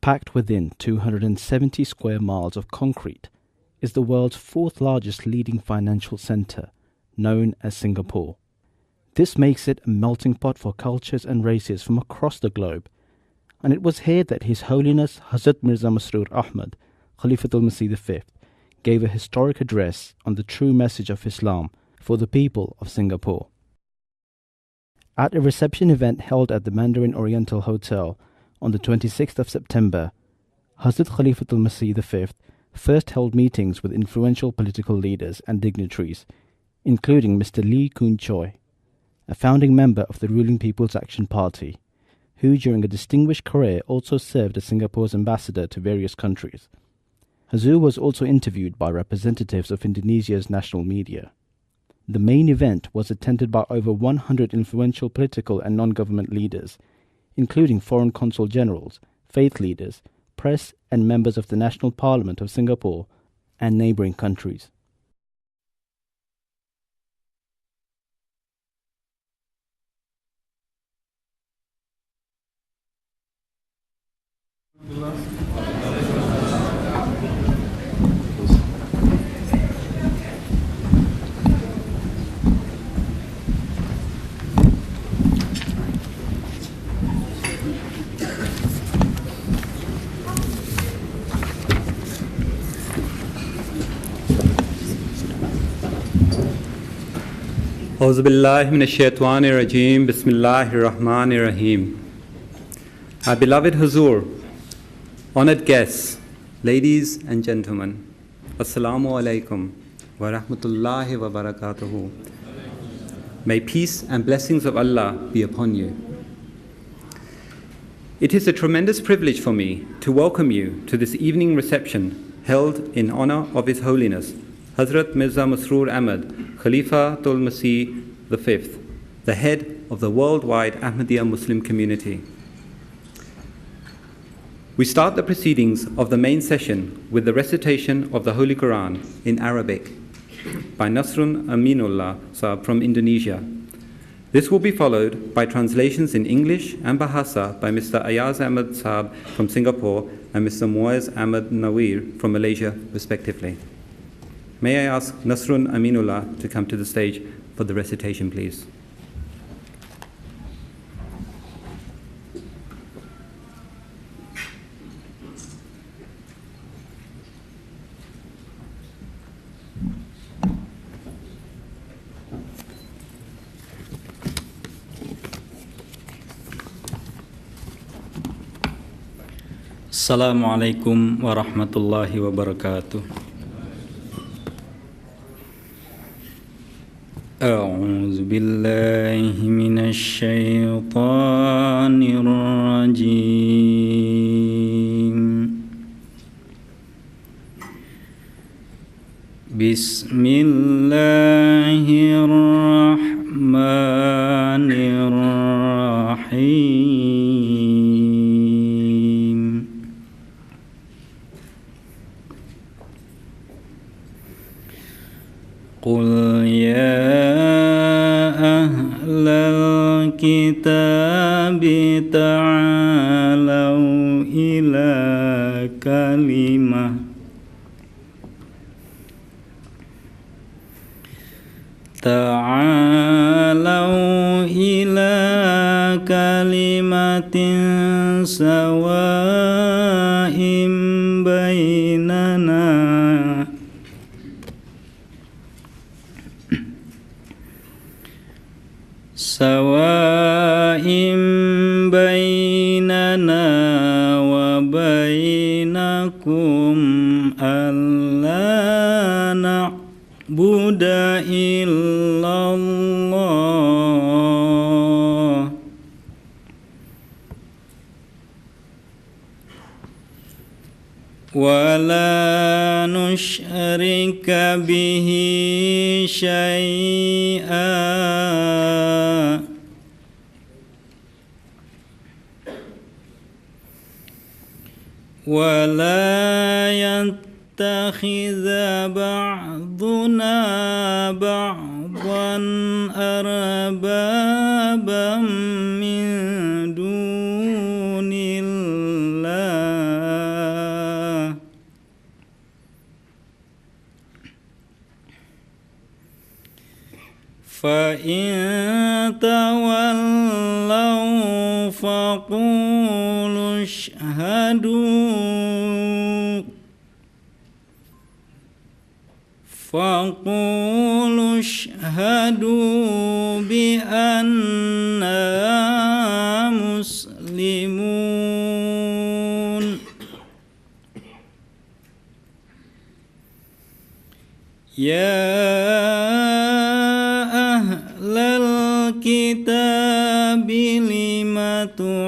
packed within 270 square miles of concrete, is the world's fourth largest leading financial centre, known as Singapore. This makes it a melting pot for cultures and races from across the globe, and it was here that His Holiness Hazrat Mirza Masroor Ahmad, Khalifatul Masih V, gave a historic address on the true message of Islam for the people of Singapore. At a reception event held at the Mandarine Oriental Hotel on the 26th of September, Hazrat Khalifatul Masih V first held meetings with influential political leaders and dignitaries, including Mr. Lee Koon Choi, a founding member of the ruling People's Action Party, who during a distinguished career also served as Singapore's ambassador to various countries. Huzoor was also interviewed by representatives of Indonesia's national media. The main event was attended by over 100 influential political and non-government leaders, including foreign consul generals, faith leaders, press and members of the National Parliament of Singapore and neighbouring countries. Auzu billahi minash shaitani rajim. Bismillahir Rahmanir Rahim. Our beloved Huzoor, honored guests, ladies and gentlemen, Assalamu alaikum wa rahmatullahi wa barakatuhu. May peace and blessings of Allah be upon you. It is a tremendous privilege for me to welcome you to this evening reception held in honor of His Holiness Hazrat Mirza Masroor Ahmad, Khalifatul Masih V, the head of the worldwide Ahmadiyya Muslim community. We start the proceedings of the main session with the recitation of the Holy Quran in Arabic by Nasrun Aminullah Saab from Indonesia. This will be followed by translations in English and Bahasa by Mr. Ayaz Ahmad Saab from Singapore and Mr. Muaz Ahmad Nawir from Malaysia, respectively. May I ask Nasrun Aminullah to come to the stage for the recitation, please. Assalamu alaikum wa rahmatullahi wa barakatuh. أعوذ بالله من الشيطان الرجيم. بسم الله الرحمن الرحيم. قل يا أهل الكتاب تعالوا إلى كلمة سواء بيننا وبينكم ألا نعبد إلا الله ولا نشرك به شيئا ولا يتخذ بعضنا بعضا أربابا من دون الله فإن تولوا فقولوا اشهدوا بأننا مسلمون يا أهل الكتاب لم تحاجون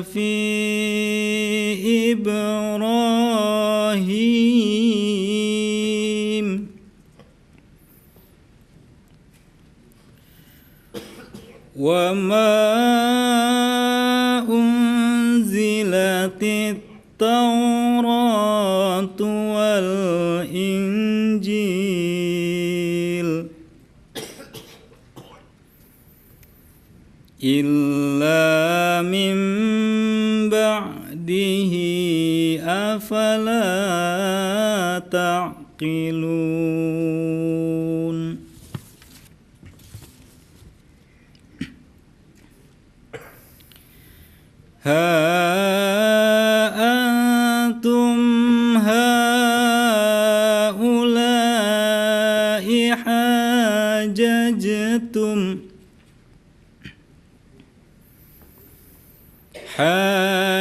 في إبراهيم وما أنزلت التوراة والإنجيل إلا من بعده أفلا تعقلون ها أنتم هؤلاء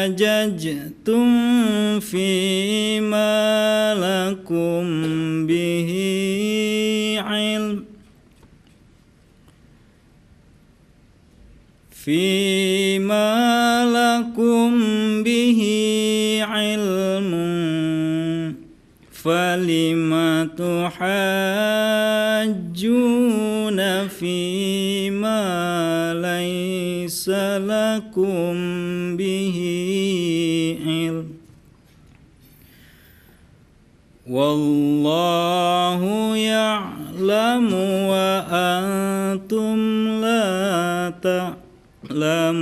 حاججتم فيما لكم به علم فلم تحاجون فيما ليس لكم به علم والله يعلم وأنتم لا تعلمون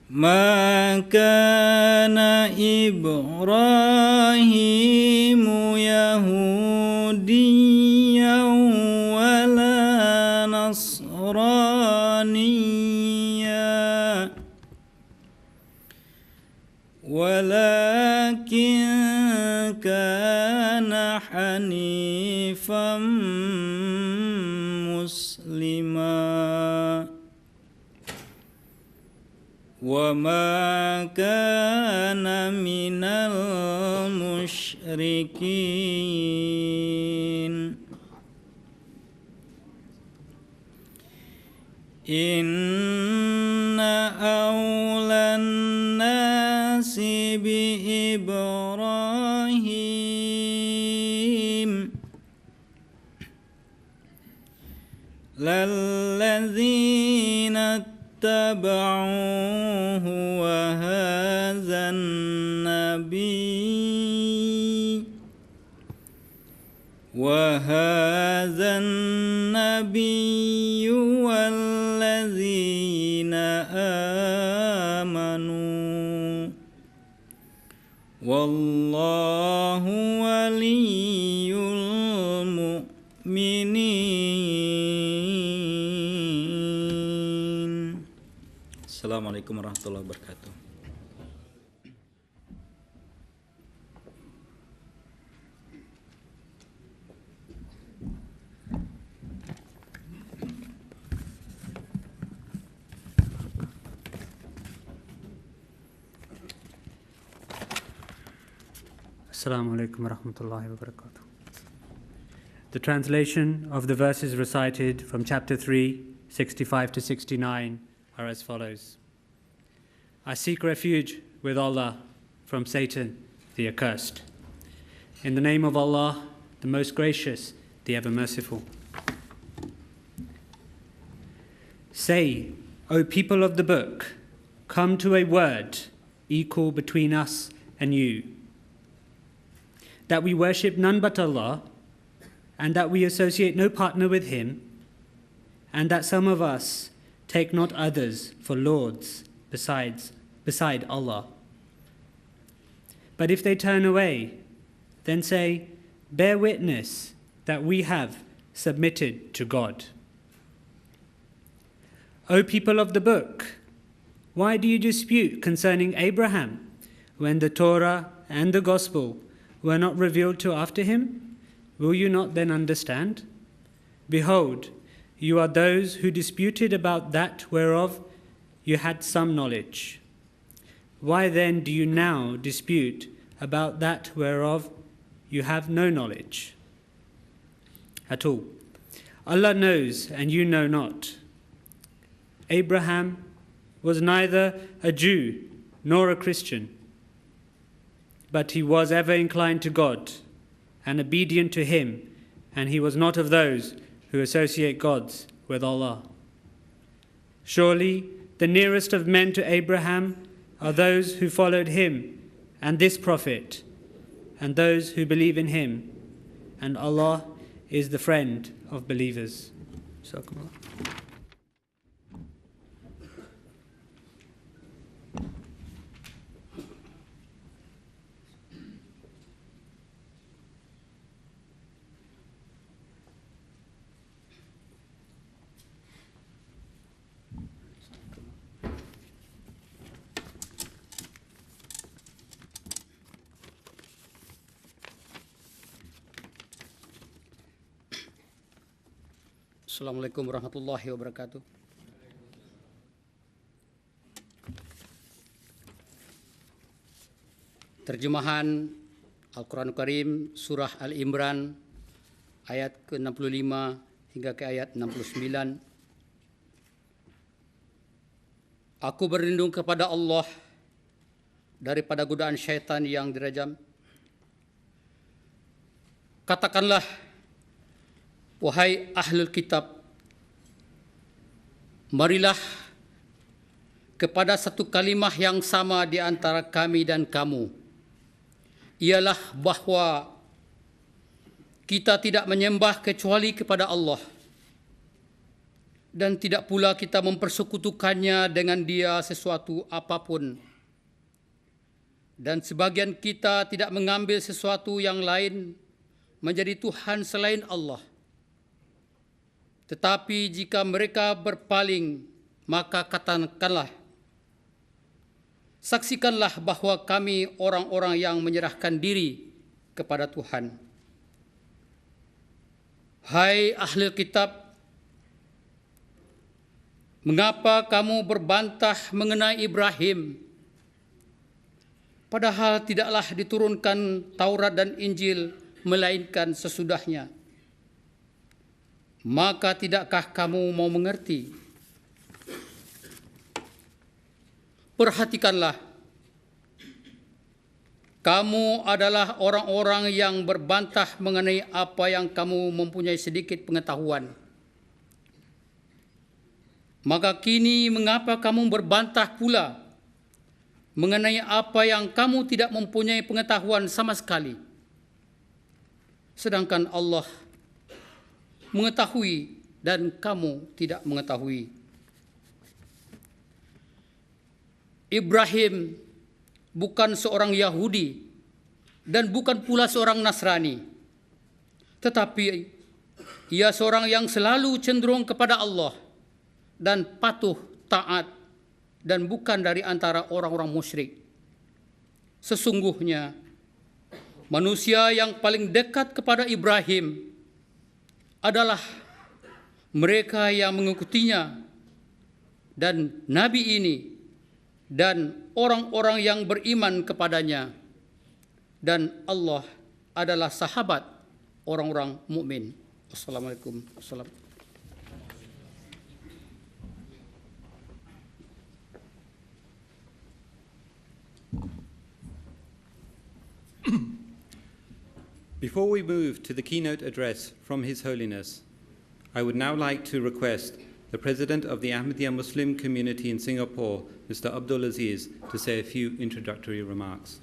ما كان إبراهيم يهوديا ولا نصرانيا ولكن كان حنيفا مسلما وما كان من المشركين إن أولى الناس بإبراهيم للذين اتبعوه وهذا النبي والذين آمنوا والله ولي المؤمنين. Assalamualaikum warahmatullahi wabarakatuh. Assalamu alaikum warahmatullahi wabarakatuh. The translation of the verses recited from chapter 3, 65 to 69 are as follows. I seek refuge with Allah from Satan, the accursed. In the name of Allah, the most gracious, the ever merciful. Say, O people of the book, come to a word equal between us and you, that we worship none but Allah, and that we associate no partner with Him, and that some of us take not others for lords besides beside Allah. But if they turn away, then say, bear witness that we have submitted to God. O people of the book, why do you dispute concerning Abraham when the Torah and the Gospel were not revealed to after him? Will you not then understand? Behold, you are those who disputed about that whereof you had some knowledge. Why then do you now dispute about that whereof you have no knowledge at all? Allah knows and you know not. Abraham was neither a Jew nor a Christian, but he was ever inclined to God and obedient to him, and he was not of those who associate gods with Allah. Surely the nearest of men to Abraham are those who followed him and this prophet, and those who believe in him, and Allah is the friend of believers. Jazakumullah. Assalamualaikum warahmatullahi wabarakatuh. Terjemahan Al-Quran Karim Surah Al-Imran ayat ke-65 hingga ke ayat 69. Aku berlindung kepada Allah daripada godaan syaitan yang dirajam. Katakanlah, wahai ahlul kitab, marilah kepada satu kalimah yang sama di antara kami dan kamu, ialah bahwa kita tidak menyembah kecuali kepada Allah, dan tidak pula kita mempersekutukannya dengan Dia sesuatu apapun, dan sebagian kita tidak mengambil sesuatu yang lain menjadi Tuhan selain Allah. Tetapi jika mereka berpaling, maka katakanlah, saksikanlah bahwa kami orang-orang yang menyerahkan diri kepada Tuhan. Hai ahli kitab, mengapa kamu berbantah mengenai Ibrahim, padahal tidaklah diturunkan Taurat dan Injil melainkan sesudahnya? Maka tidakkah kamu mau mengerti? Perhatikanlah, kamu adalah orang-orang yang berbantah mengenai apa yang kamu mempunyai sedikit pengetahuan. Maka kini mengapa kamu berbantah pula mengenai apa yang kamu tidak mempunyai pengetahuan sama sekali? Sedangkan Allah mengetahui dan kamu tidak mengetahui. Ibrahim bukan seorang Yahudi dan bukan pula seorang Nasrani, tetapi ia seorang yang selalu cenderung kepada Allah dan patuh taat, dan bukan dari antara orang-orang musyrik. Sesungguhnya manusia yang paling dekat kepada Ibrahim adalah mereka yang mengikutinya, dan Nabi ini, dan orang-orang yang beriman kepadanya, dan Allah adalah sahabat orang-orang mukmin. Wassalamualaikum. Before we move to the keynote address from His Holiness, I would now like to request the President of the Ahmadiyya Muslim community in Singapore, Mr. Abdul Aziz, to say a few introductory remarks.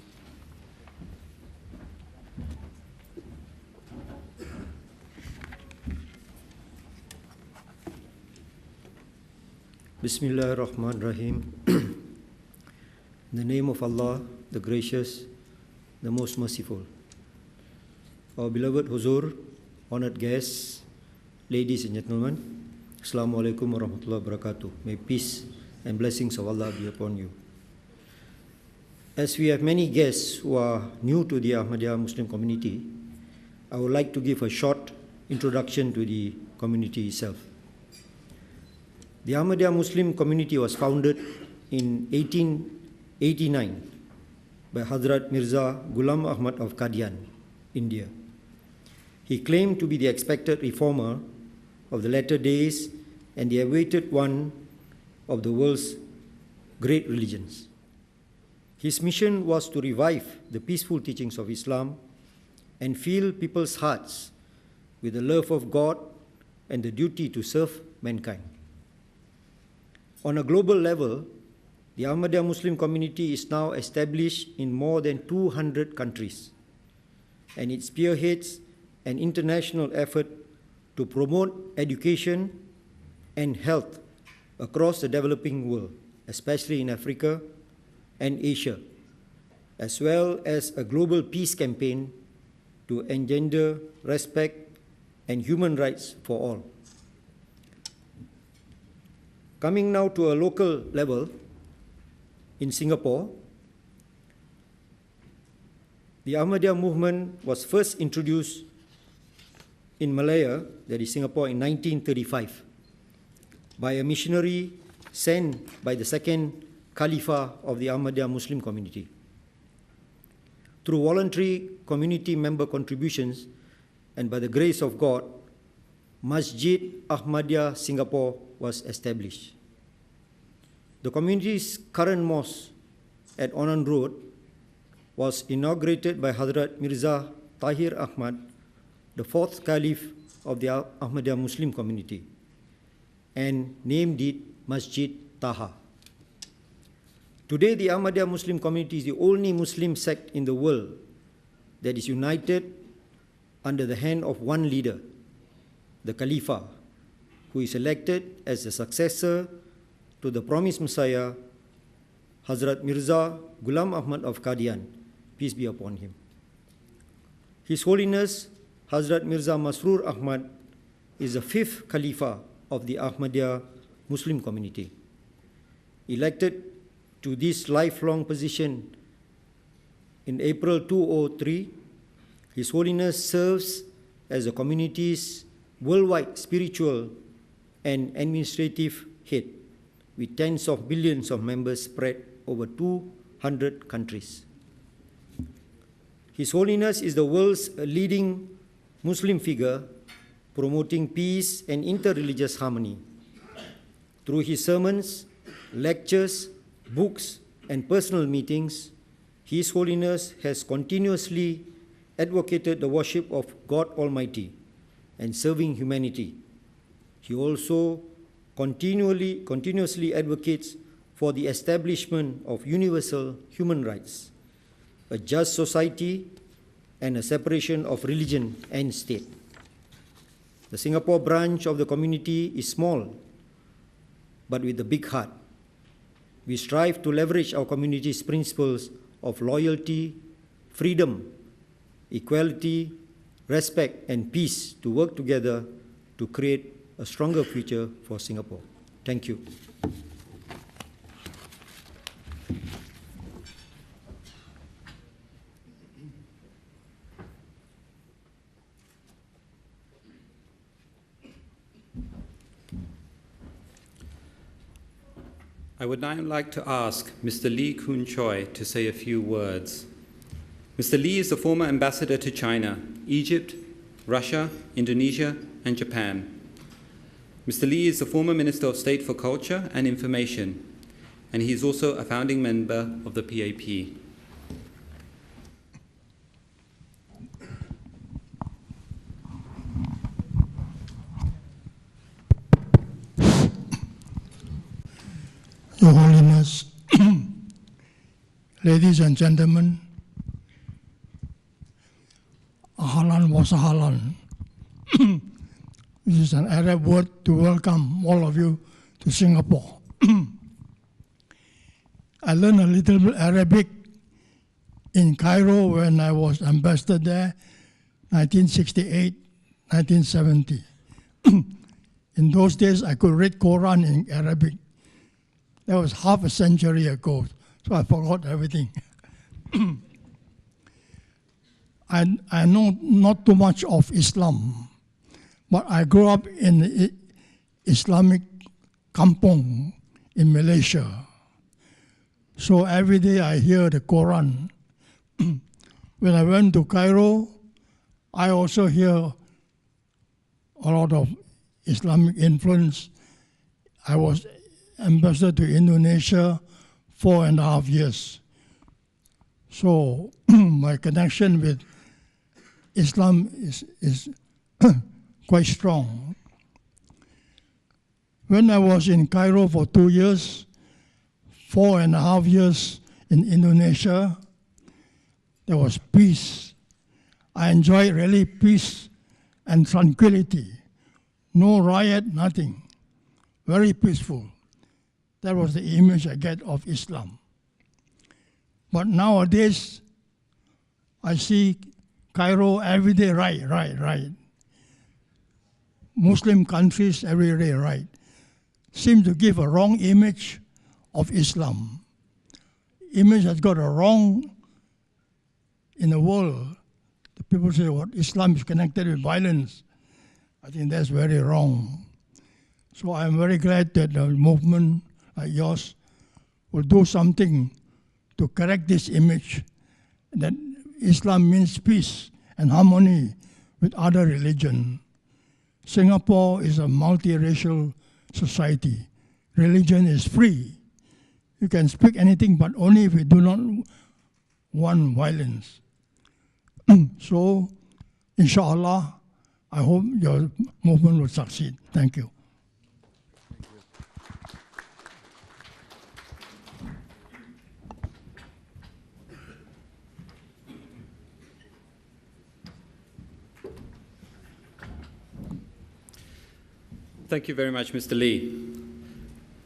Bismillahirrahmanirrahim. In the name of Allah, the Gracious, the Most Merciful. Our beloved Huzoor, honored guests, ladies and gentlemen, Assalamu alaikum warahmatullahi wabarakatuh. May peace and blessings of Allah be upon you. As we have many guests who are new to the Ahmadiyya Muslim community, I would like to give a short introduction to the community itself. The Ahmadiyya Muslim community was founded in 1889 by Hazrat Mirza Ghulam Ahmad of Qadian, India. He claimed to be the expected reformer of the latter days and the awaited one of the world's great religions. His mission was to revive the peaceful teachings of Islam and fill people's hearts with the love of God and the duty to serve mankind. On a global level, the Ahmadiyya Muslim community is now established in more than 200 countries, and it spearheads an international effort to promote education and health across the developing world, especially in Africa and Asia, as well as a global peace campaign to engender respect and human rights for all. Coming now to a local level, in Singapore, the Ahmadiyya movement was first introduced in Malaya, that is Singapore, in 1935 by a missionary sent by the second Khalifa of the Ahmadiyya Muslim community. Through voluntary community member contributions and by the grace of God, Masjid Ahmadiyya Singapore was established. The community's current mosque at Onan Road was inaugurated by Hazrat Mirza Tahir Ahmad, the fourth Caliph of the Ahmadiyya Muslim community, and named it Masjid Taha. Today, the Ahmadiyya Muslim community is the only Muslim sect in the world that is united under the hand of one leader, the Khalifa, who is elected as the successor to the promised Messiah, Hazrat Mirza Ghulam Ahmad of Qadian, peace be upon him. His Holiness Hazrat Mirza Masroor Ahmad is the fifth Khalifa of the Ahmadiyya Muslim community. Elected to this lifelong position in April 2003, His Holiness serves as the community's worldwide spiritual and administrative head, with tens of billions of members spread over 200 countries. His Holiness is the world's leading Muslim figure promoting peace and interreligious harmony. Through his sermons, lectures, books, and personal meetings, His Holiness has continuously advocated the worship of God Almighty and serving humanity. He also continuously advocates for the establishment of universal human rights, a just society, and a separation of religion and state. The Singapore branch of the community is small, but with a big heart. We strive to leverage our community's principles of loyalty, freedom, equality, respect, and peace to work together to create a stronger future for Singapore. Thank you. I would now like to ask Mr. Lee Kun Choi to say a few words. Mr. Lee is the former ambassador to China, Egypt, Russia, Indonesia, and Japan. Mr. Lee is the former Minister of State for Culture and Information, and he is also a founding member of the PAP. Your Holiness, ladies and gentlemen, Ahlan wa sahlan, which is an Arab word to welcome all of you to Singapore. I learned a little bit Arabic in Cairo when I was ambassador there, 1968, 1970. In those days, I could read Quran in Arabic. That was half a century ago, so I forgot everything. I know not too much of Islam, but I grew up in the Islamic kampung in Malaysia. So every day I hear the Quran. When I went to Cairo, I also hear a lot of Islamic influence. I was ambassador to Indonesia 4.5 years. So my connection with Islam is quite strong. When I was in Cairo for 2 years, 4.5 years in Indonesia, there was peace. I enjoyed really peace and tranquility. No riot, nothing. Very peaceful. That was the image I get of Islam. But nowadays, I see Cairo every day, right. Muslim countries every day, right. Seem to give a wrong image of Islam. Image has got a wrong in the world. The people say what Islam is connected with violence. I think that's very wrong. So I'm very glad that a movement like yours will do something to correct this image that Islam means peace and harmony with other religions. Singapore is a multiracial society. Religion is free. You can speak anything, but only if you do not want violence. So, inshallah, I hope your movement will succeed. Thank you. Thank you very much, Mr. Lee.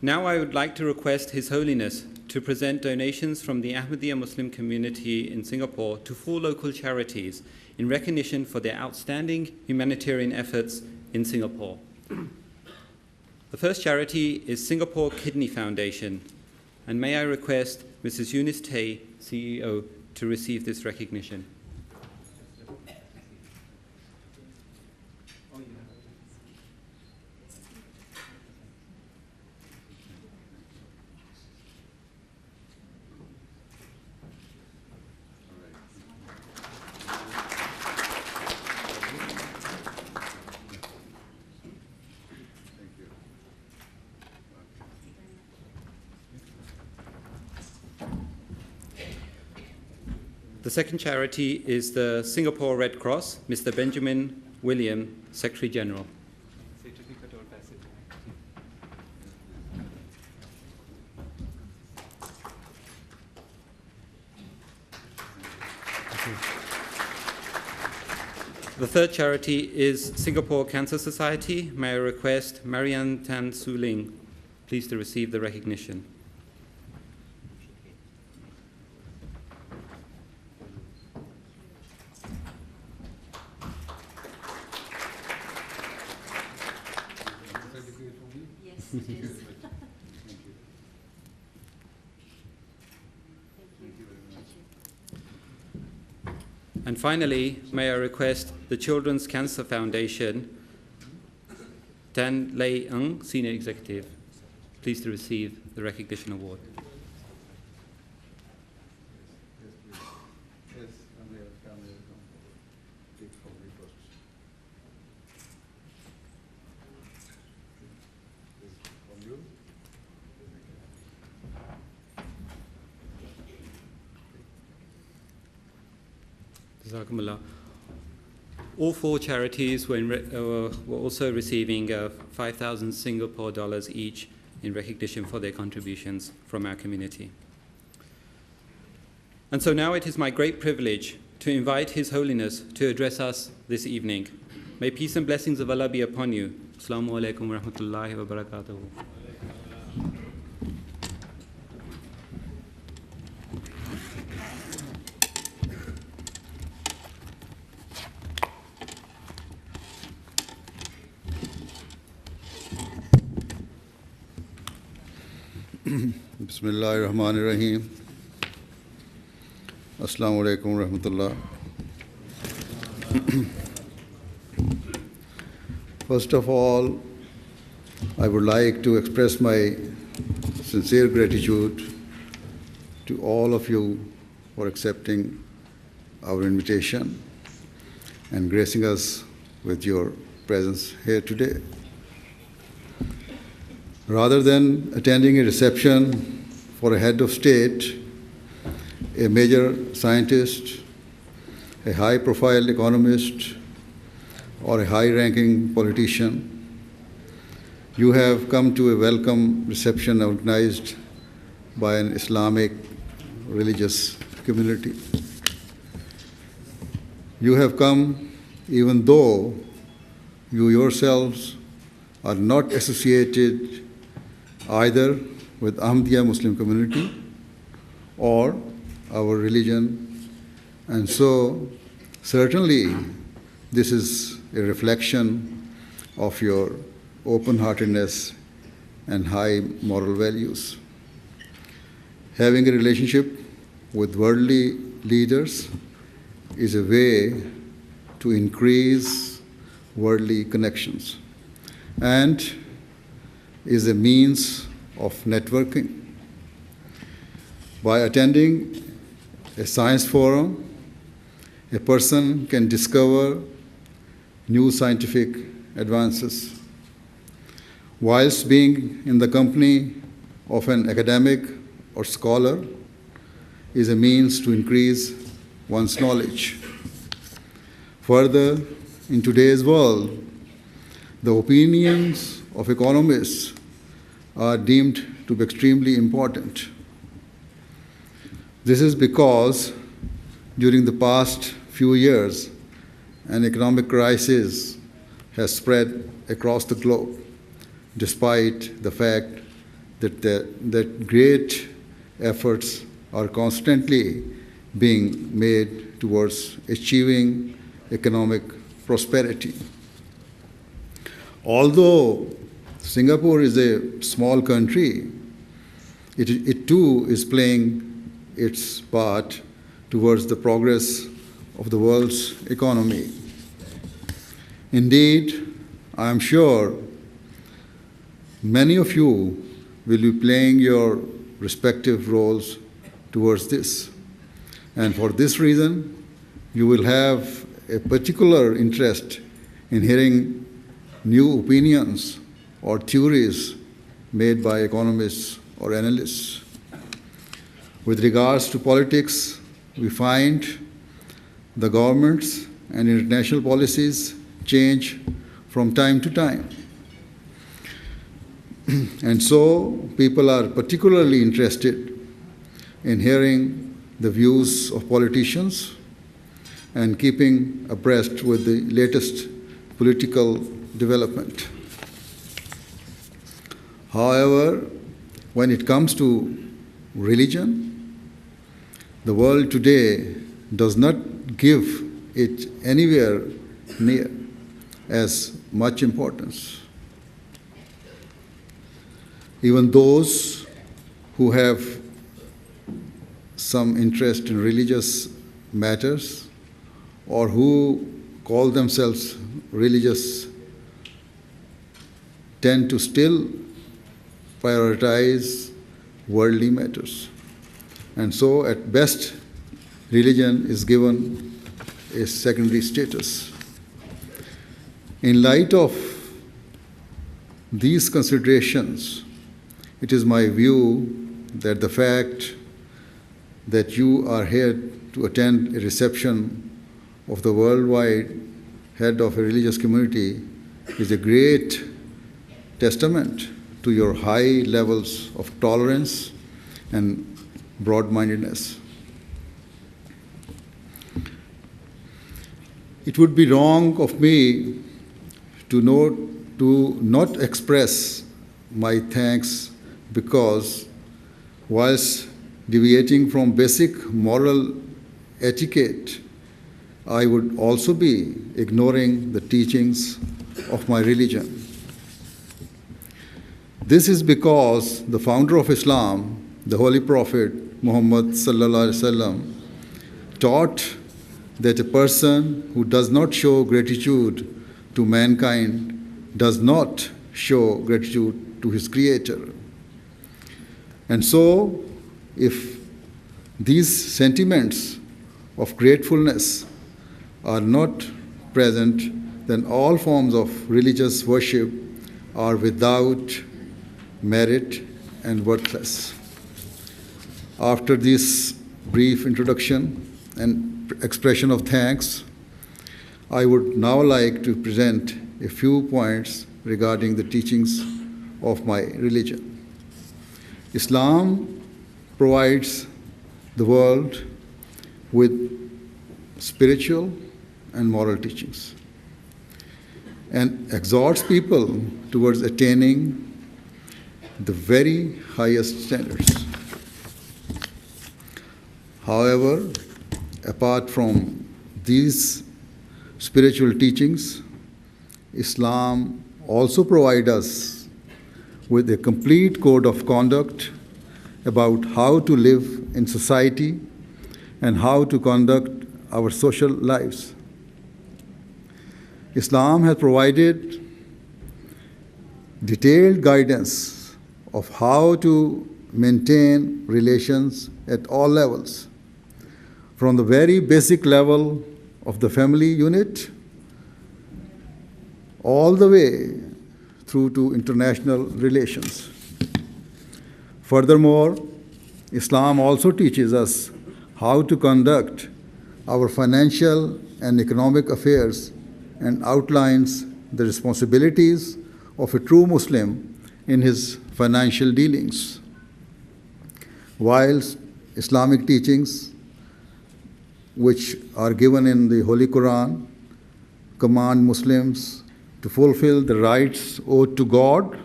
Now I would like to request His Holiness to present donations from the Ahmadiyya Muslim community in Singapore to 4 local charities in recognition for their outstanding humanitarian efforts in Singapore. The first charity is Singapore Kidney Foundation, and may I request Mrs. Eunice Tay, CEO, to receive this recognition. The second charity is the Singapore Red Cross, Mr. Benjamin William, Secretary General. The third charity is Singapore Cancer Society. May I request Marianne Tan Su Ling, please to receive the recognition. And finally, may I request the Children's Cancer Foundation, Tan Lei Ng, Senior Executive, please to receive the recognition award. All 4 charities were also receiving 5,000 Singapore dollars each in recognition for their contributions from our community. And so now it is my great privilege to invite His Holiness to address us this evening. May peace and blessings of Allah be upon you. Assalamu alaikum wa rahmatullahi wa barakatuh. Bismillahirrahmanirrahim. Assalamu alaikum wa rahmatullah. First of all, I would like to express my sincere gratitude to all of you for accepting our invitation and gracing us with your presence here today. Rather than attending a reception for a head of state, a major scientist, a high-profile economist, or a high-ranking politician, you have come to a welcome reception organized by an Islamic religious community. You have come even though you yourselves are not associated either with Ahmadiyya Muslim community or our religion, and so certainly this is a reflection of your open-heartedness and high moral values. Having a relationship with worldly leaders is a way to increase worldly connections and is a means of networking. By attending a science forum, a person can discover new scientific advances. Whilst being in the company of an academic or scholar is a means to increase one's knowledge. Further, in today's world, the opinions of economists are deemed to be extremely important. This is because during the past few years, an economic crisis has spread across the globe, despite the fact that great efforts are constantly being made towards achieving economic prosperity. Although Singapore is a small country, it too is playing its part towards the progress of the world's economy. Indeed, I am sure many of you will be playing your respective roles towards this. And for this reason, you will have a particular interest in hearing new opinions or theories made by economists or analysts. With regards to politics, we find the governments and international policies change from time to time. And so people are particularly interested in hearing the views of politicians and keeping abreast with the latest political development. However, when it comes to religion, the world today does not give it anywhere near as much importance. Even those who have some interest in religious matters or who call themselves religious tend to still prioritize worldly matters. And so, at best, religion is given a secondary status. In light of these considerations, it is my view that the fact that you are here to attend a reception of the worldwide head of a religious community is a great testament to your high levels of tolerance and broad-mindedness. It would be wrong of me to not express my thanks because whilst deviating from basic moral etiquette, I would also be ignoring the teachings of my religion. This is because the founder of Islam, the Holy Prophet Muhammad sallallahu alaihi wasallam, taught that a person who does not show gratitude to mankind does not show gratitude to his Creator. And so, if these sentiments of gratefulness are not present, then all forms of religious worship are without merit and worthless. After this brief introduction and expression of thanks, I would now like to present a few points regarding the teachings of my religion. Islam provides the world with spiritual and moral teachings and exhorts people towards attaining the very highest standards. However, apart from these spiritual teachings, Islam also provides us with a complete code of conduct about how to live in society and how to conduct our social lives. Islam has provided detailed guidance of how to maintain relations at all levels, from the very basic level of the family unit all the way through to international relations. Furthermore, Islam also teaches us how to conduct our financial and economic affairs and outlines the responsibilities of a true Muslim in his financial dealings. Whilst Islamic teachings, which are given in the Holy Quran, command Muslims to fulfill the rights owed to God,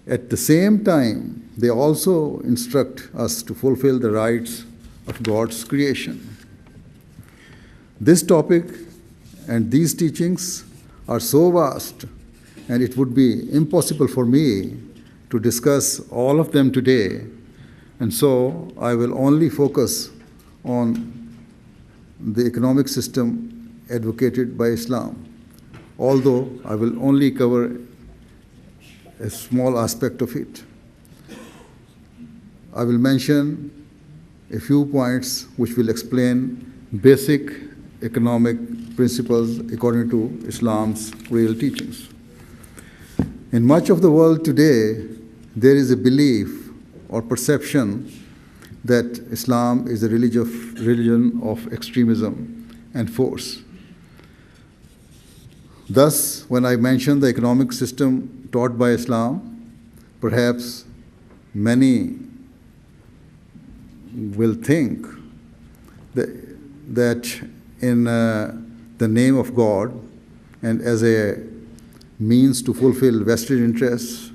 at the same time, they also instruct us to fulfill the rights of God's creation. This topic and these teachings are so vast, and it would be impossible for me to discuss all of them today, and so I will only focus on the economic system advocated by Islam, although I will only cover a small aspect of it. I will mention a few points which will explain basic economic principles according to Islam's real teachings. In much of the world today, there is a belief or perception that Islam is a religion of extremism and force. Thus, when I mention the economic system taught by Islam, perhaps many will think that in the name of God and as a means to fulfill vested interests,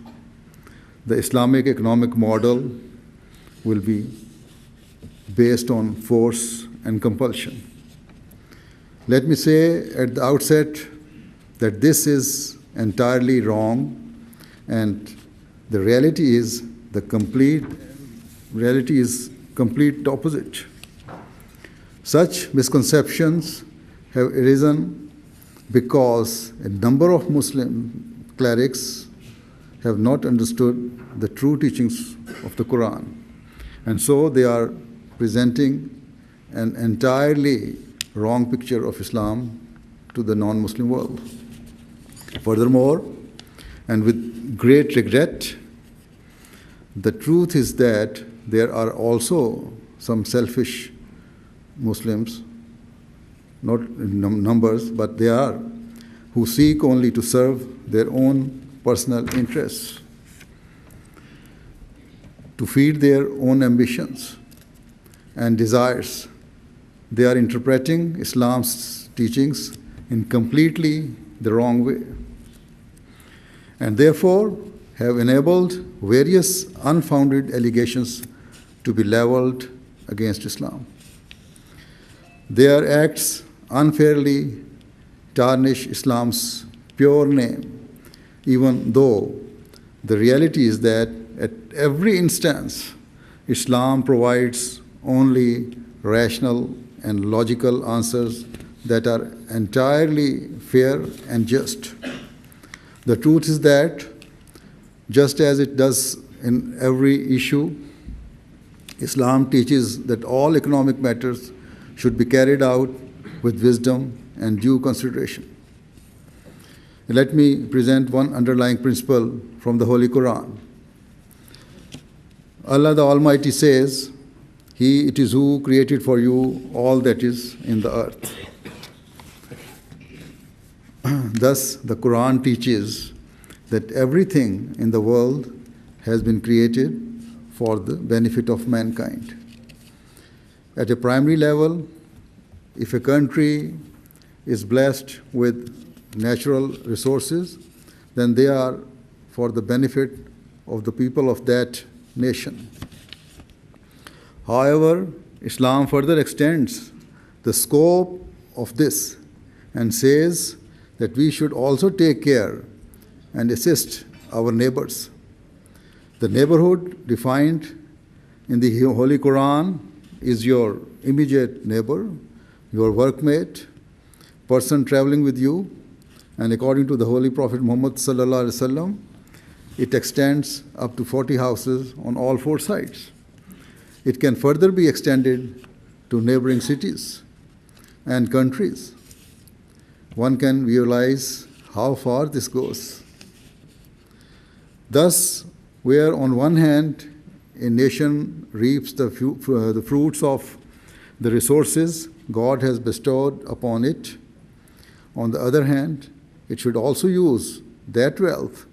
the Islamic economic model will be based on force and compulsion. Let me say at the outset that this is entirely wrong, and the reality is complete opposite. Such misconceptions have arisen because a number of Muslim clerics have not understood the true teachings of the Quran, and so they are presenting an entirely wrong picture of Islam to the non-Muslim world. Furthermore, and with great regret, the truth is that there are also some selfish Muslims, not in numbers, but they are, who seek only to serve their own personal interests, to feed their own ambitions and desires. They are interpreting Islam's teachings in completely the wrong way, and therefore have enabled various unfounded allegations to be leveled against Islam. Their acts unfairly tarnish Islam's pure name, even though The reality is that at every instance, Islam provides only rational and logical answers that are entirely fair and just. The truth is that, just as it does in every issue, Islam teaches that all economic matters should be carried out with wisdom and due consideration. Let me present one underlying principle from the Holy Quran. Allah the Almighty says, it is who created for you all that is in the earth. Thus, the Quran teaches that everything in the world has been created for the benefit of mankind. At a primary level, if a country is blessed with natural resources, then they are for the benefit of the people of that nation. However, Islam further extends the scope of this and says that we should also take care and assist our neighbors. The neighborhood defined in the Holy Quran is your immediate neighbor, your workmate, person traveling with you, and according to the Holy Prophet Muhammad sallallahu alaihi wasallam, it extends up to 40 houses on all four sides. It can further be extended to neighboring cities and countries. One can realize how far this goes. Thus, where on one hand a nation reaps the fruits of the resources God has bestowed upon it, on the other hand, it should also use that wealth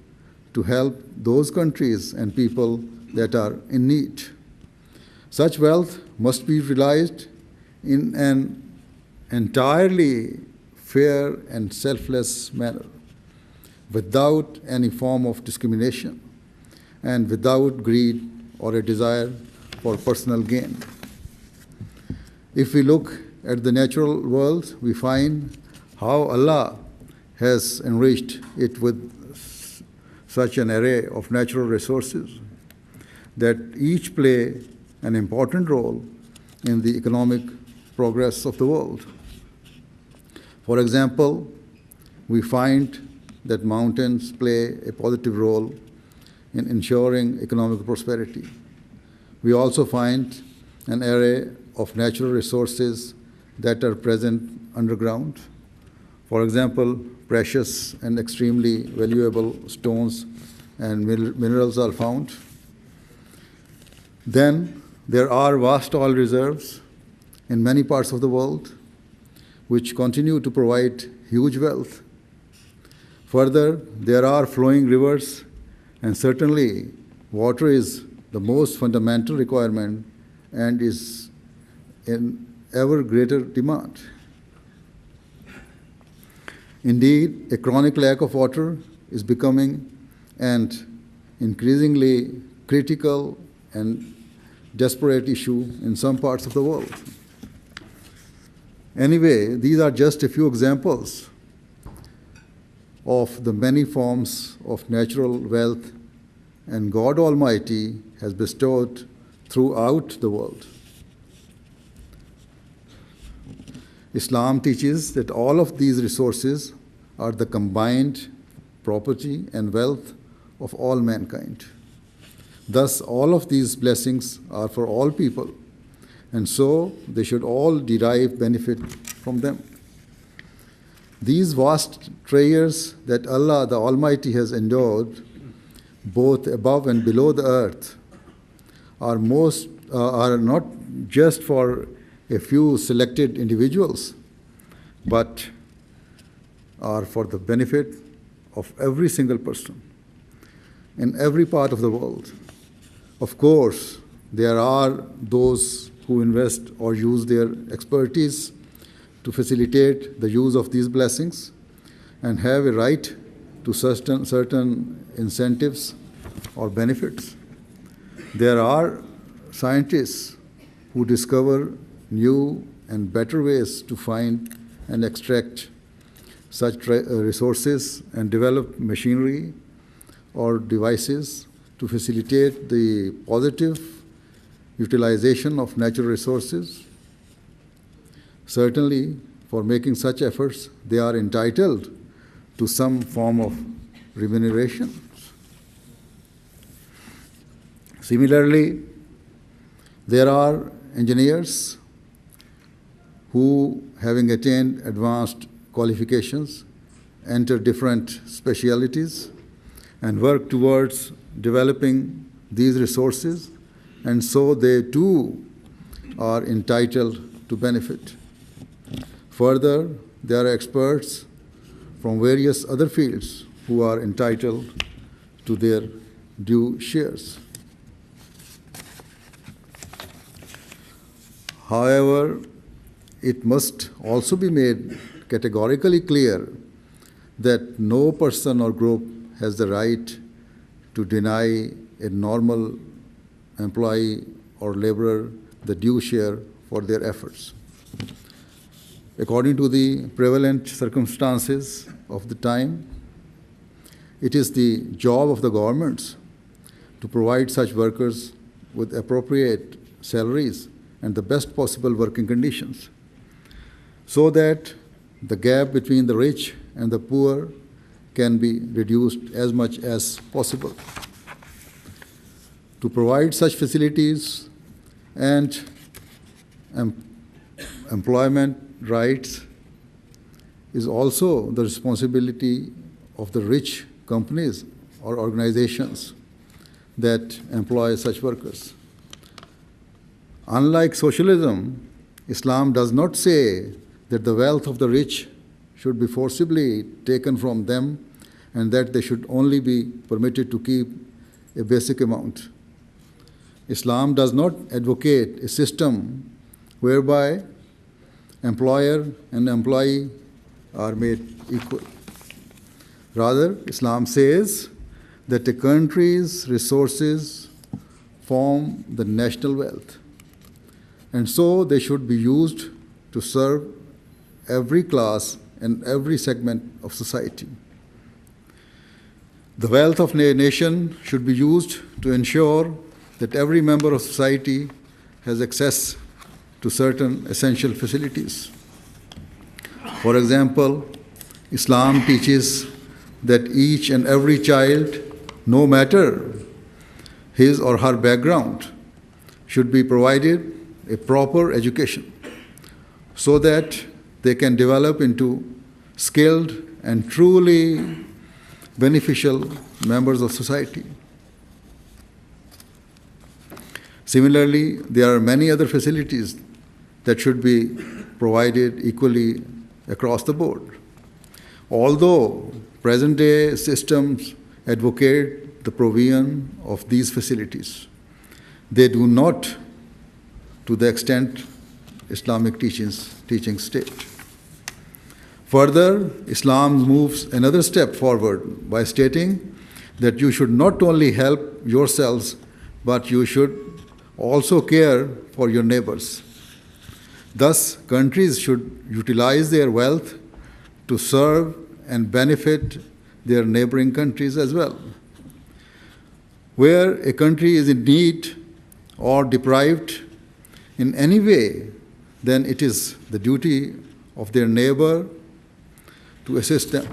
to help those countries and people that are in need. Such wealth must be realized in an entirely fair and selfless manner, without any form of discrimination and without greed or a desire for personal gain. If we look at the natural world, we find how Allah has enriched it with such an array of natural resources that each play an important role in the economic progress of the world. For example, we find that mountains play a positive role in ensuring economic prosperity. We also find an array of natural resources that are present underground. For example, precious and extremely valuable stones and minerals are found. Then there are vast oil reserves in many parts of the world which continue to provide huge wealth. Further, there are flowing rivers, and certainly water is the most fundamental requirement and is in ever greater demand. Indeed, a chronic lack of water is becoming an increasingly critical and desperate issue in some parts of the world. Anyway, these are just a few examples of the many forms of natural wealth and God Almighty has bestowed throughout the world. Islam teaches that all of these resources are the combined property and wealth of all mankind. Thus, all of these blessings are for all people, and so they should all derive benefit from them. These vast treasures that Allah the Almighty has endowed, both above and below the earth, are not just for a few selected individuals, but are for the benefit of every single person in every part of the world. Of course, there are those who invest or use their expertise to facilitate the use of these blessings and have a right to certain incentives or benefits. There are scientists who discover new and better ways to find and extract such resources and develop machinery or devices to facilitate the positive utilization of natural resources. Certainly, for making such efforts, they are entitled to some form of remuneration. Similarly, there are engineers who, having attained advanced qualifications, enter different specialities and work towards developing these resources, and so they too are entitled to benefit. Further, there are experts from various other fields who are entitled to their due shares. However, it must also be made categorically clear that no person or group has the right to deny a normal employee or laborer the due share for their efforts. According to the prevalent circumstances of the time, it is the job of the governments to provide such workers with appropriate salaries and the best possible working conditions, so that the gap between the rich and the poor can be reduced as much as possible. To provide such facilities and employment rights is also the responsibility of the rich companies or organizations that employ such workers. Unlike socialism, Islam does not say that the wealth of the rich should be forcibly taken from them and that they should only be permitted to keep a basic amount. Islam does not advocate a system whereby employer and employee are made equal. Rather, Islam says that a country's resources form the national wealth, and so they should be used to serve every class and every segment of society. The wealth of a nation should be used to ensure that every member of society has access to certain essential facilities. For example, Islam teaches that each and every child, no matter his or her background, should be provided a proper education so that they can develop into skilled and truly beneficial members of society. Similarly, there are many other facilities that should be provided equally across the board. Although present-day systems advocate the provision of these facilities, they do not to the extent Islamic teachings state. Further, Islam moves another step forward by stating that you should not only help yourselves, but you should also care for your neighbors. Thus, countries should utilize their wealth to serve and benefit their neighboring countries as well. Where a country is in need or deprived in any way, then it is the duty of their neighbor to assist them.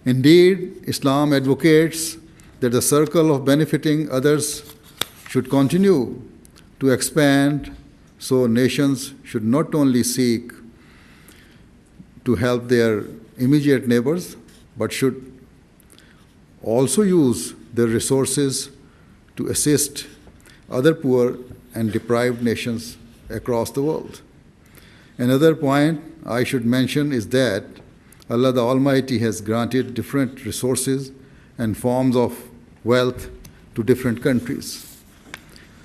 Indeed, Islam advocates that the circle of benefiting others should continue to expand, so nations should not only seek to help their immediate neighbors, but should also use their resources to assist other poor and deprived nations across the world. Another point I should mention is that Allah the Almighty has granted different resources and forms of wealth to different countries.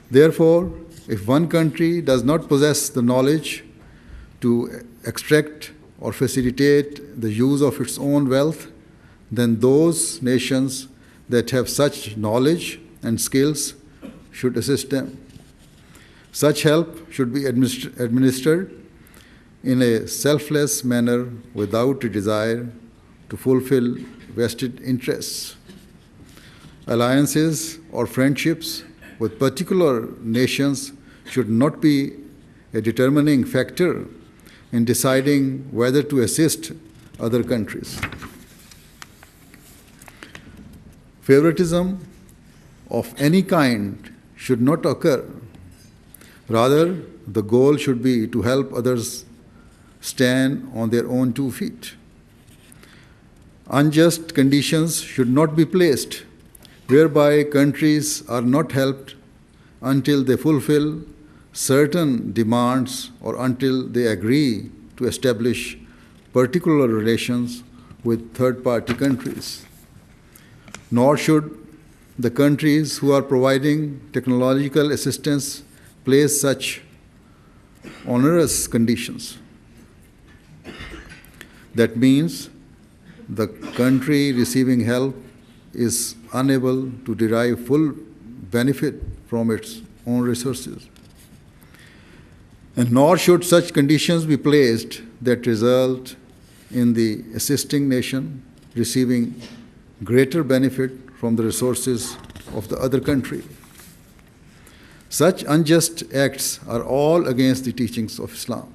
Therefore, if one country does not possess the knowledge to extract or facilitate the use of its own wealth, then those nations that have such knowledge and skills should assist them. Such help should be administered in a selfless manner without a desire to fulfill vested interests. alliances or friendships with particular nations should not be a determining factor in deciding whether to assist other countries. Favoritism of any kind should not occur. Rather, the goal should be to help others stand on their own 2 feet. Unjust conditions should not be placed whereby countries are not helped until they fulfill certain demands or until they agree to establish particular relations with third-party countries. Nor should the countries who are providing technological assistance place such onerous conditions. That means the country receiving help is unable to derive full benefit from its own resources. And nor should such conditions be placed that result in the assisting nation receiving greater benefit from the resources of the other country. Such unjust acts are all against the teachings of Islam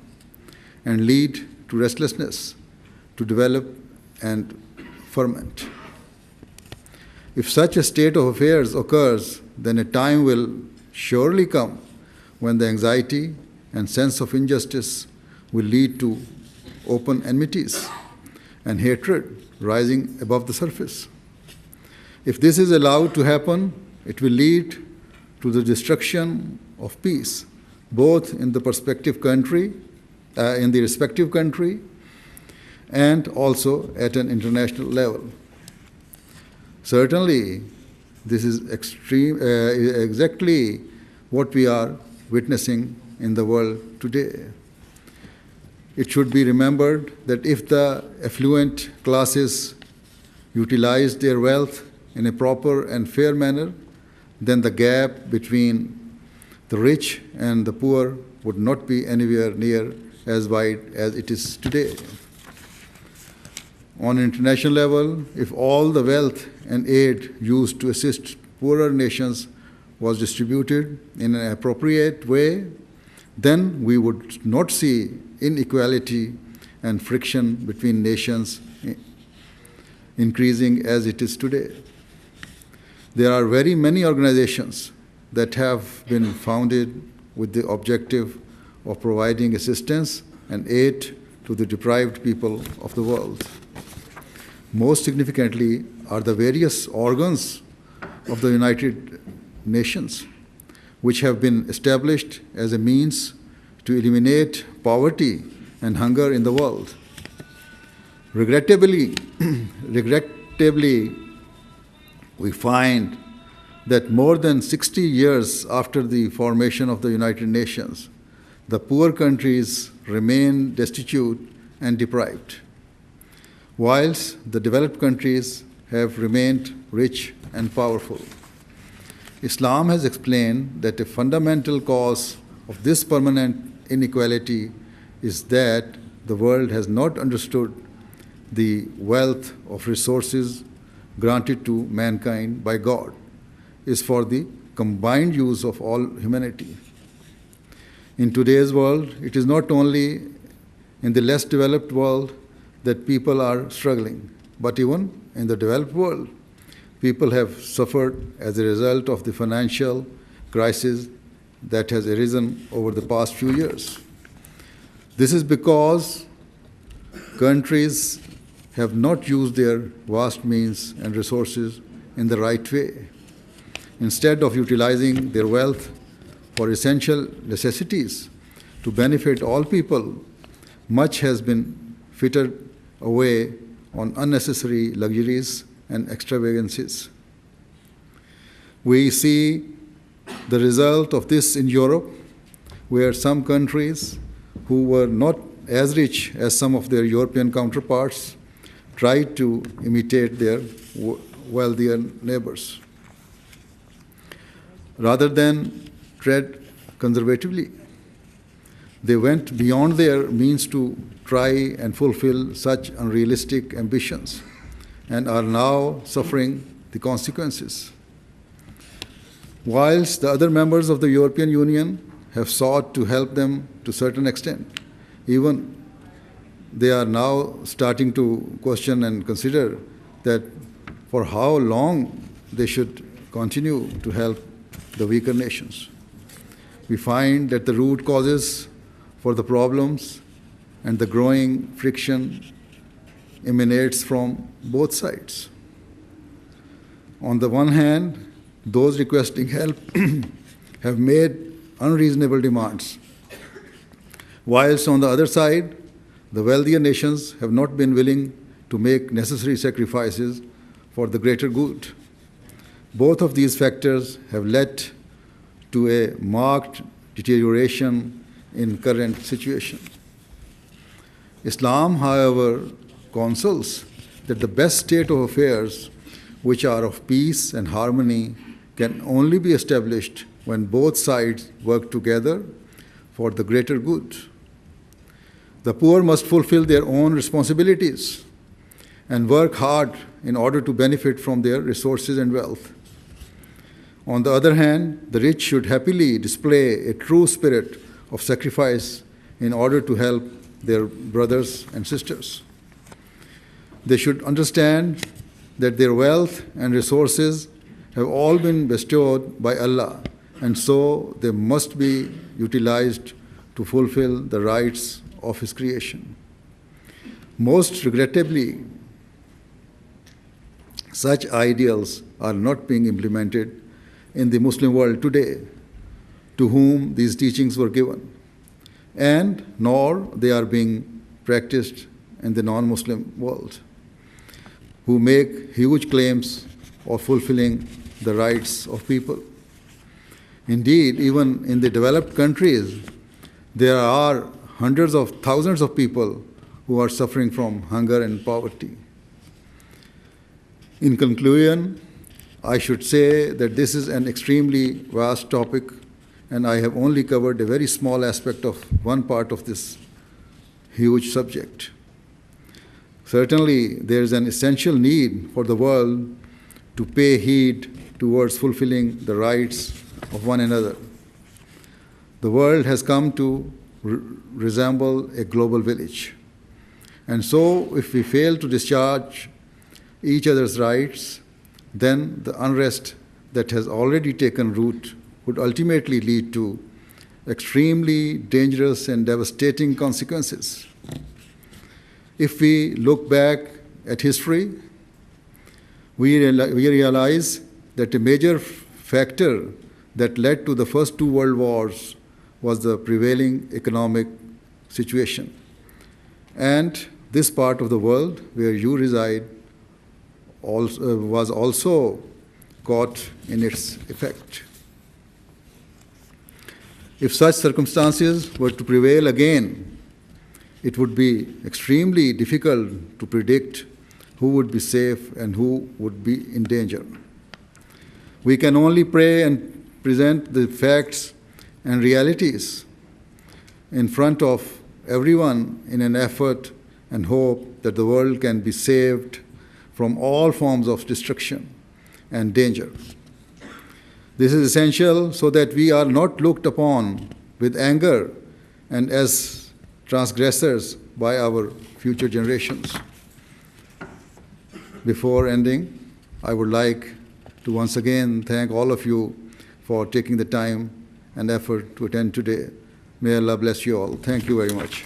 and lead to restlessness, to develop and ferment. If such a state of affairs occurs, then a time will surely come when the anxiety and sense of injustice will lead to open enmities and hatred rising above the surface. If this is allowed to happen, it will lead to the destruction of peace, both in the respective country, and also at an international level. Certainly, this is exactly what we are witnessing in the world today. It should be remembered that if the affluent classes utilize their wealth in a proper and fair manner, then the gap between the rich and the poor would not be anywhere near as wide as it is today. On an international level, if all the wealth and aid used to assist poorer nations was distributed in an appropriate way, then we would not see inequality and friction between nations increasing as it is today. There are very many organizations that have been founded with the objective of providing assistance and aid to the deprived people of the world. Most significantly are the various organs of the United Nations, which have been established as a means to eliminate poverty and hunger in the world. Regrettably, we find that more than 60 years after the formation of the United Nations, the poor countries remain destitute and deprived, whilst the developed countries have remained rich and powerful. Islam has explained that a fundamental cause of this permanent inequality is that the world has not understood the wealth of resources granted to mankind by God is for the combined use of all humanity. In today's world, it is not only in the less developed world that people are struggling, but even in the developed world, people have suffered as a result of the financial crisis that has arisen over the past few years. This is because countries have not used their vast means and resources in the right way. Instead of utilizing their wealth for essential necessities to benefit all people, much has been frittered away on unnecessary luxuries and extravagances. We see the result of this in Europe, where some countries who were not as rich as some of their European counterparts tried to imitate their wealthier neighbors. Rather than tread conservatively, they went beyond their means to try and fulfill such unrealistic ambitions and are now suffering the consequences. whilst the other members of the European Union have sought to help them to a certain extent. Even they are now starting to question and consider that for how long they should continue to help the weaker nations. We find that the root causes for the problems and the growing friction emanates from both sides. On the one hand, those requesting help have made unreasonable demands, whilst on the other side, the wealthier nations have not been willing to make necessary sacrifices for the greater good. Both of these factors have led to a marked deterioration in current situation. Islam, however, counsels that the best state of affairs, which are of peace and harmony, can only be established when both sides work together for the greater good. The poor must fulfill their own responsibilities and work hard in order to benefit from their resources and wealth. On the other hand, the rich should happily display a true spirit of sacrifice in order to help their brothers and sisters. They should understand that their wealth and resources have all been bestowed by Allah, and so they must be utilized to fulfill the rights of His creation. Most regrettably, such ideals are not being implemented in the Muslim world today, to whom these teachings were given, and nor they are being practiced in the non-Muslim world, who make huge claims of fulfilling the rights of people. Indeed, even in the developed countries, there are hundreds of thousands of people who are suffering from hunger and poverty. In conclusion, I should say that this is an extremely vast topic, and I have only covered a very small aspect of one part of this huge subject. Certainly, there is an essential need for the world to pay heed towards fulfilling the rights of one another. The world has come to resemble a global village. And so, if we fail to discharge each other's rights, then the unrest that has already taken root would ultimately lead to extremely dangerous and devastating consequences. If we look back at history, we realize that a major factor that led to the first two world wars was the prevailing economic situation. And this part of the world where you reside was also caught in its effect. If such circumstances were to prevail again, it would be extremely difficult to predict who would be safe and who would be in danger. We can only pray and present the facts and realities in front of everyone in an effort and hope that the world can be saved from all forms of destruction and danger. This is essential so that we are not looked upon with anger and as transgressors by our future generations. Before ending, I would like to once again thank all of you for taking the time and effort to attend today. May Allah bless you all. Thank you very much.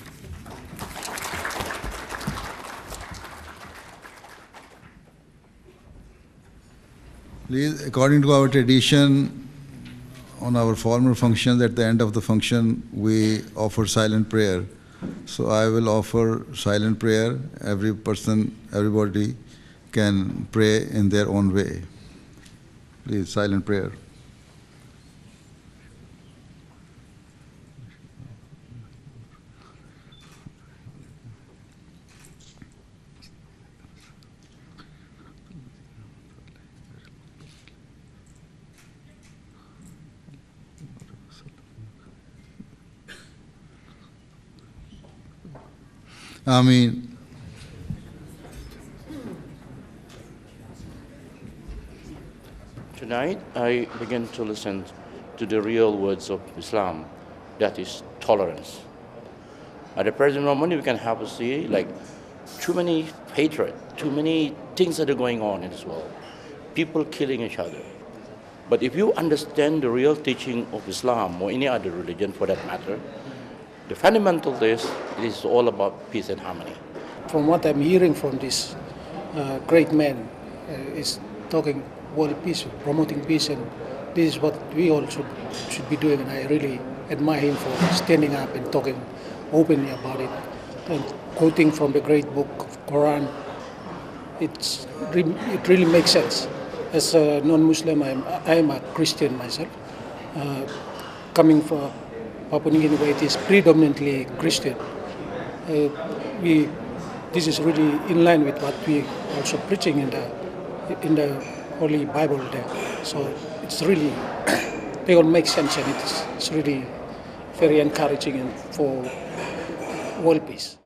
Please, according to our tradition, on our formal functions, at the end of the function, we offer silent prayer. So I will offer silent prayer. Everybody can pray in their own way. Please, silent prayer. Ameen. Tonight night, I began to listen to the real words of Islam, that is tolerance. At the present moment, we can have to see like too many hatred, too many things that are going on in this world, people killing each other. But if you understand the real teaching of Islam or any other religion for that matter, the fundamental is it is all about peace and harmony. From what I'm hearing from this great man, is talking world peace, promoting peace, and this is what we all should be doing. And I really admire him for standing up and talking openly about it, and quoting from the great book of Quran. It really makes sense. As a non-Muslim, I am a Christian myself. Coming from Papua New Guinea, it is predominantly Christian. This is really in line with what we also preaching in the Holy Bible there. So it's really, they all make sense, and it's really very encouraging for world peace.